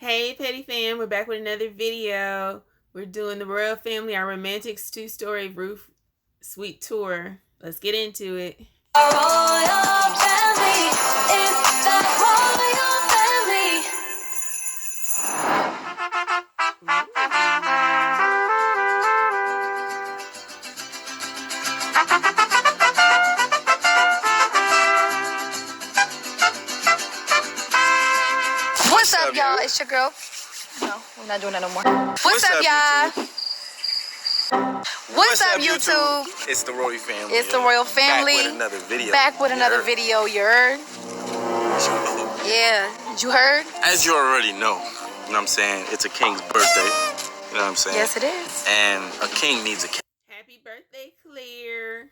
Hey Petty Fam, we're back with another video. We're doing the royal family, our romantic two-story roof suite tour. Let's get into it. Royal family is the royal family. What's up, y'all? It's your girl. No, we're not doing that no more. What's up, y'all? What's up, YouTube? It's the royal family. It's the royal family. Back with another video. Back with another video. You heard? Yeah. You heard? As you already know, you know what I'm saying? It's a king's birthday. You know what I'm saying? Yes, it is. And a king needs a king. Happy birthday, Clare.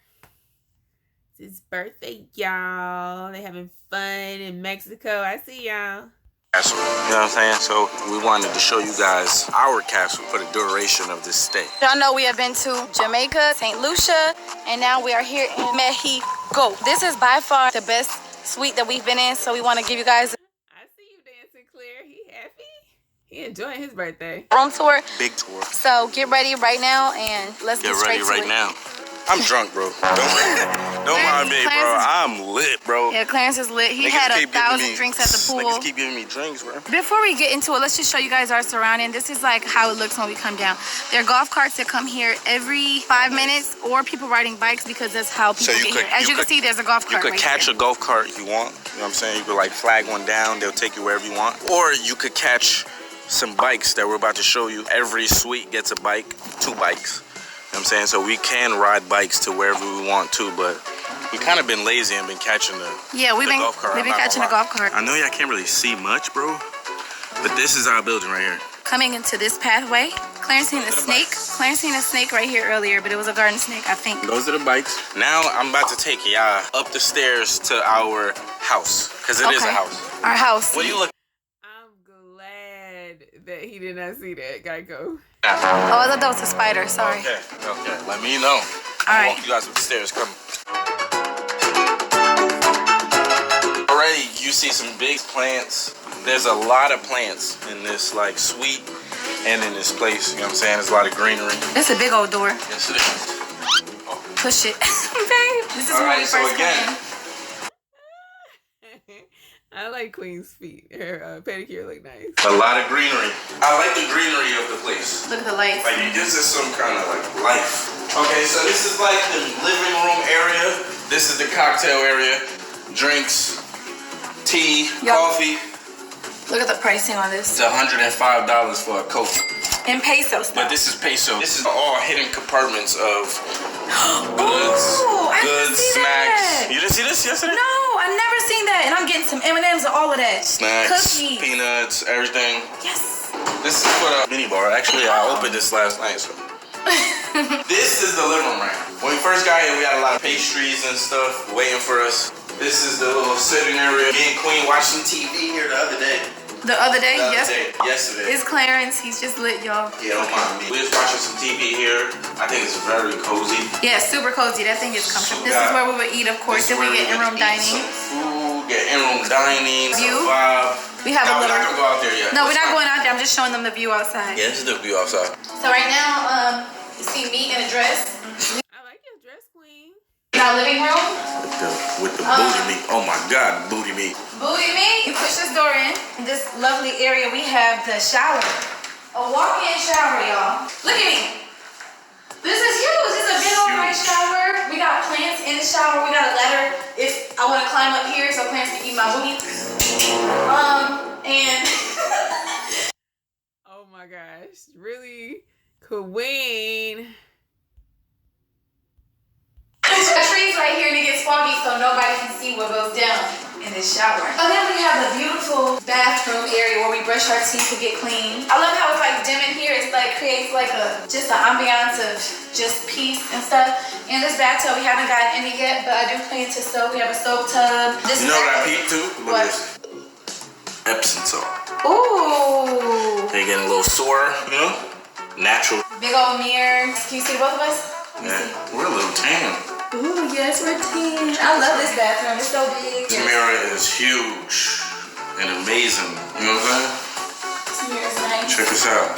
It's his birthday, y'all. They having fun in Mexico. I see y'all. Castle. You know what I'm saying? So we wanted to show you guys our castle for the duration of this stay. Y'all know we have been to Jamaica, St. Lucia, and now we are here in Mexico. This is by far the best suite that we've been in, so we want to give you guys I see you dancing, Clare. He happy? He enjoying his birthday. Room tour. Big tour. So get ready right now and let's get straight to it. Get ready right now. I'm drunk, bro. Don't mind me, bro. I'm lit, bro. Yeah, Clarence is lit. He had 1,000 drinks at the pool. Niggas keep giving me drinks, bro. Before we get into it, let's just show you guys our surrounding. This is like how it looks when we come down. There are golf carts that come here every 5 minutes, or people riding bikes because that's how people get here. As you can see, there's a golf cart. You could catch a golf cart if you want. You know what I'm saying? You could like flag one down. They'll take you wherever you want. Or you could catch some bikes that we're about to show you. Every suite gets a bike, 2 bikes. You know what I'm saying? So we can ride bikes to wherever we want to, but we kind of been lazy and been catching the golf cart. We've been catching the golf cart. I know y'all can't really see much, bro, but this is our building right here. Coming into this pathway, Clarence seen a snake. Clarence seen a snake right here earlier, but it was a garden snake, I think. Those are the bikes. Now I'm about to take y'all up the stairs to our house, because it is a house. Our house. What do you look? I'm glad that he did not see that, Geico. Oh, I thought that was a spider. Sorry. Okay. Let me know. All right. Walk you guys up the stairs. Come. Already, you see some big plants. There's a lot of plants in this like suite and in this place. You know what I'm saying? There's a lot of greenery. It's a big old door. Yes, it is. Oh. Push it, babe. This is where we first came. I like Queen's feet. Her pedicure look nice. A lot of greenery. I like the greenery of the place. Look at the lights. Like this is some kind of like life. Okay, so this is like the living room area. This is the cocktail area. Drinks, tea, coffee. Look at the pricing on this. It's $105 for a Coke. In pesos. But this is peso. This is all hidden compartments of goods, snacks. You didn't see this yesterday? No, I've never seen that. And I'm getting some M&M's and all of that. Snacks, cookies, peanuts, everything. Yes. This is for the mini bar. Actually, I opened this last night. So. This is the living room right here. When we first got here, we had a lot of pastries and stuff waiting for us. This is the little sitting area. Me and Queen watched some TV here the other day. The other day? Yesterday. It's Clarence. He's just lit, y'all. Yeah, don't mind me. We just watching some TV here. I think it's very cozy. Yeah, super cozy. That thing is comfortable. This is where we would eat, of course. Then we get in-room dining. Food, get in-room dining. View. We have a little. We're not gonna go out there yet. No, we're not going out there. I'm just showing them the view outside. Yeah, this is the view outside. So right now, you see me in a dress. I like your dress, Queen. In our living room. With the booty meat. Oh my God, booty meat. Booty meat. You push this door in. In this lovely area, we have the shower. A walk-in shower, y'all. Look at me. This is huge. This is a big old nice shower. We got plants in the shower. We got a ladder if I want to climb up here so plants can eat my booty. And oh my gosh, really, Queen. trees right here and it gets foggy so nobody can see what goes down in this shower. And then we have a beautiful bathroom area where we brush our teeth to get clean. I love how it's like dim in here. It's like creates like just an ambiance of just peace and stuff. In this bathtub we haven't gotten in it yet, but I do plan to soak. We have a soap tub. This you know what I peeped too? What? Epsom salt. Ooh. They getting a little sore, you know? Natural. Big old mirror. Can you see both of us? Yeah, we're a little tan. Ooh, yes, we're tan. I love this bathroom. It's so big. This mirror is huge and amazing. You know what I'm saying? It's Check us out.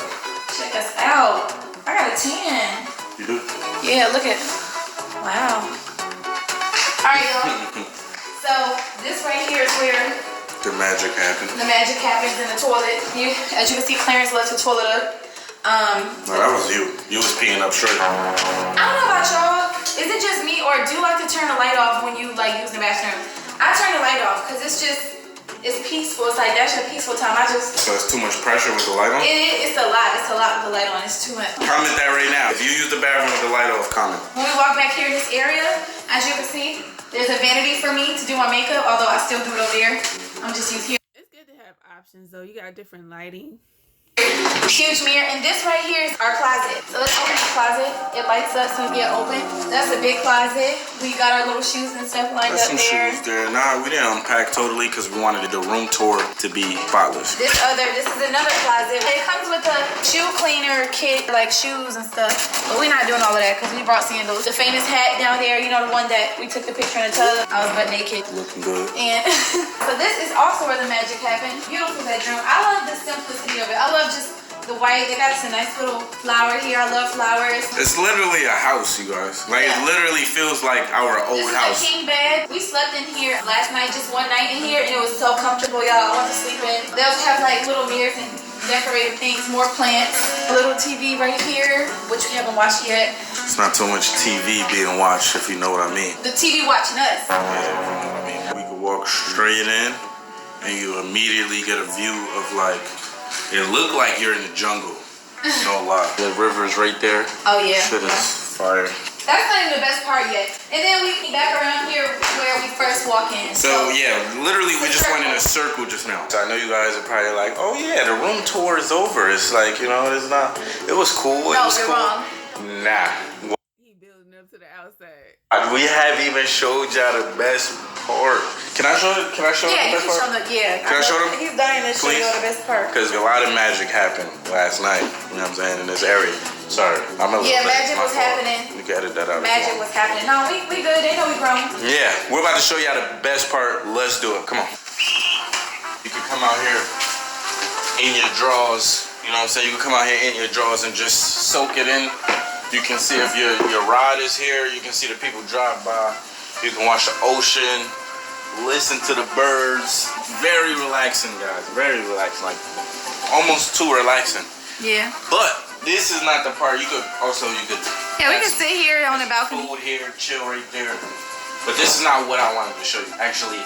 Check us out. I got a 10. You do? Yeah, look at. Wow. Alright, y'all. So this right here is where the magic happens. The magic happens in the toilet. As you can see, Clarence left the toilet up. No, that was you. You was peeing up straight. I don't know about y'all. Is it just me, or do you like to turn the light off when you like use the bathroom? I turn the light off because it's peaceful. It's like that's your peaceful time. So it's too much pressure with the light on? It's a lot. It's a lot with the light on. It's too much. Comment that right now. If you use the bathroom with the light off, comment. When we walk back here in this area, as you can see, there's a vanity for me to do my makeup, although I still do it over there. I'm just used here. It's good to have options though. You got different lighting. Huge mirror, and this right here is our closet. So let's open the closet. It lights up so we get open. That's a big closet. We got our little shoes and stuff lined There's up some there. shoes there. Nah, we didn't unpack totally because we wanted the room tour to be spotless. This is another closet. It comes with a shoe cleaner kit, like shoes and stuff. But we're not doing all of that because we brought sandals. The famous hat down there, you know, the one that we took the picture in the tub. I was butt naked. Looking good. And so this is also where the magic happened. Beautiful bedroom. I love the simplicity of it. I love just the white. They got some nice little flower here. I love flowers. It's literally a house, you guys. Like, it literally feels like our old house. This is a king bed. We slept in here last night, just one night in here, and it was so comfortable, y'all. I want to sleep in. They also have like little mirrors and decorated things, more plants. A little TV right here, which we haven't watched yet. It's not too much TV being watched, if you know what I mean. The TV watching us. Yeah, if you know what I mean. We could walk straight in, and you immediately get a view of like, it looked like you're in the jungle. No lie. The river's right there. Oh yeah. Shit is fire. That's not even the best part yet. And then we back around here where we first walk in. So yeah, literally we just went in a circle just now. So I know you guys are probably like, oh yeah, the room tour is over. It's like, you know, it's not, it was cool. No, it was you're cool. wrong. Nah. He building up to the outside. We haven't even showed y'all the best part. Can I show the best part? Yeah, you can show them. Yeah. Can I show them? He's dying to show you all the best part. Because a lot of magic happened last night, you know what I'm saying, in this area. Sorry, I'm a little Yeah, magic was happening. You can edit that out. Magic was happening. No, we good. They know we grown. Yeah, we're about to show y'all the best part. Let's do it. Come on. You can come out here in your drawers. You know what I'm saying? You can come out here in your drawers and just soak it in. You can see if your rod is here. You can see the people drive by. You can watch the ocean. Listen to the birds. Very relaxing, guys. Very relaxing. Like almost too relaxing. Yeah. But this is not the part. You could. Yeah, we can sit here on the balcony. Food here, chill right there. But this is not what I wanted to show you. Actually,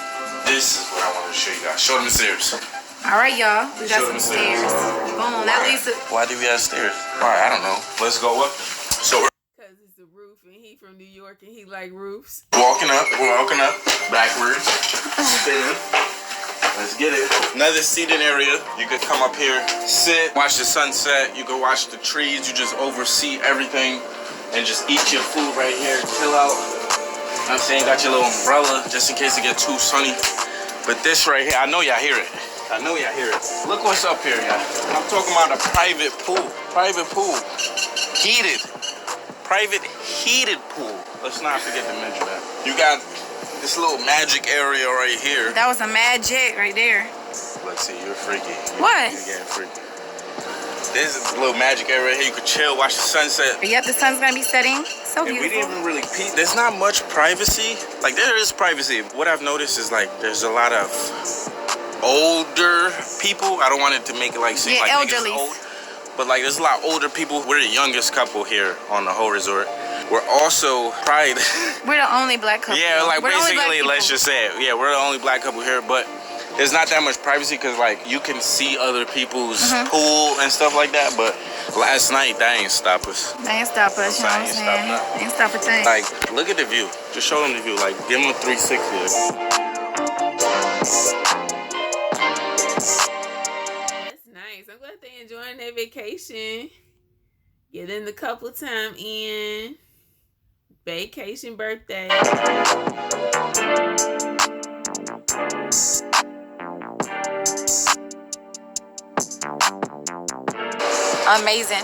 this is what I wanted to show you guys. Show them the stairs. All right, y'all. We got Show some them stairs. Boom. That leads to. Why do we have stairs? All right, I don't know. Let's go up. So we're Because it's a roof and he from New York and he like roofs. walking up. We're walking up backwards, spinning. Let's get it. Another seating area. You could come up here, sit, watch the sunset. You could watch the trees. You just oversee everything and just eat your food right here. Chill out. You know what I'm saying? Got your little umbrella just in case it gets too sunny. But this right here, I know y'all hear it. I know y'all hear it. Look what's up here, y'all. I'm talking about a private pool. Private pool. Heated. Private heated pool. Let's not forget to mention that. You got this little magic area right here. That was a magic right there. Let's see, you're freaky. What? You're getting freaky. This is a little magic area right here. You could chill, watch the sunset. Yep, the sun's gonna be setting. So And we beautiful. didn't even really peek. There's not much privacy. Like, there is privacy. What I've noticed is, like, there's a lot of older people. I don't want it to make it, like, seem like niggas elderlies. old. But, like, there's a lot older people. We're the youngest couple here on the whole resort. We're also probably... We're the only black couple. yeah, like, We're the only black basically, let's people. just say it. Yeah, we're the only black couple here, but there's not that much privacy because, like, you can see other people's pool and stuff like that, but last night, that ain't stop us. They ain't stop us, you know what I'm Ain't stop saying? nothing. Ain't stop a thing. Like, look at the view. Just show them the view. Like, give them a 360. That's nice. I'm glad they enjoying their vacation. Getting the couple time in. Vacation birthday. Amazing.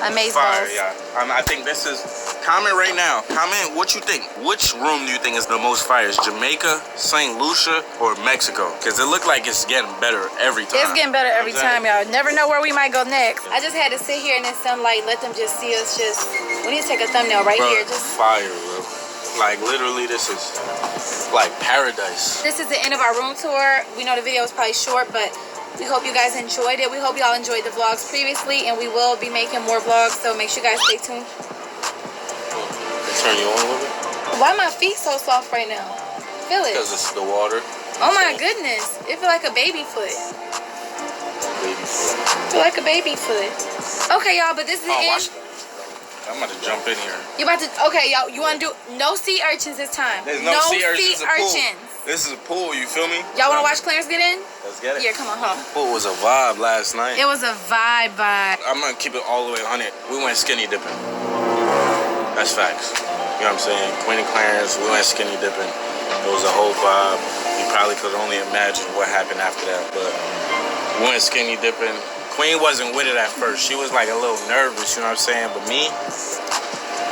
Amaze Fire, balls. yeah. I think this is... Comment right now. Comment what you think. Which room do you think is the most fire? Is Jamaica, St. Lucia, or Mexico? Because it looked like it's getting better every time. It's getting better every time, y'all. Never know where we might go next. I just had to sit here in this sunlight, let them just see us just... We need to take a thumbnail right here. Just fire, bro. Like, literally, this is like paradise. This is the end of our room tour. We know the video was probably short, but we hope you guys enjoyed it. We hope y'all enjoyed the vlogs previously, and we will be making more vlogs, so make sure you guys stay tuned. Turn you on a little bit? Why my feet so soft right now? Feel it. Because it's the water. Oh my goodness. It feel like a baby foot. Baby foot. Feel like a baby foot. Okay, y'all, but this is the end. I'm about to jump in here. You about to, okay, y'all, you want to do no sea urchins this time. There's no sea urchins. urchins. This is a pool, you feel me? Y'all want to watch Clarence get in? Let's get it. Yeah, come on, hold on. Pool was a vibe last night. It was a vibe. I'm going to keep it all the way 100. We went skinny dipping. That's facts. You know what I'm saying? Queen and Clarence, we went skinny dipping. It was a whole vibe. You probably could only imagine what happened after that, but we went skinny dipping. Queen wasn't with it at first. She was like a little nervous, you know what I'm saying? But me,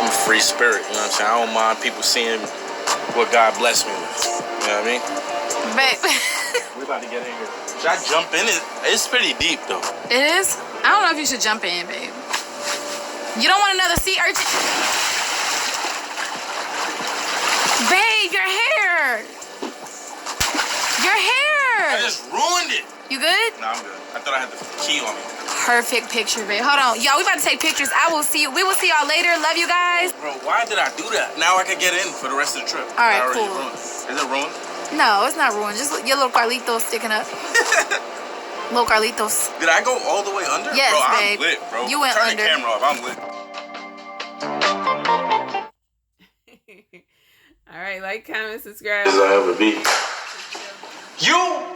I'm a free spirit, you know what I'm saying? I don't mind people seeing what God blessed me with. You know what I mean? Babe. We about to get in here. Should I jump in it? It's pretty deep though. It is? I don't know if you should jump in, babe. You don't want another sea urchin? Babe, your hair! Your hair! I just ruined it. You good? No, I'm good. I thought I had the key on me. Perfect picture, babe. Hold on. Y'all, we about to take pictures. We will see y'all later. Love you guys. Bro, why did I do that? Now I can get in for the rest of the trip. All right, cool. Ruined. Is it ruined? No, it's not ruined. Just your little Carlitos sticking up. Little Carlitos. Did I go all the way under? Yes, bro, babe. I'm lit, bro. You went Turn under. the camera off. I'm lit. All right, like, comment, subscribe. As I ever be. You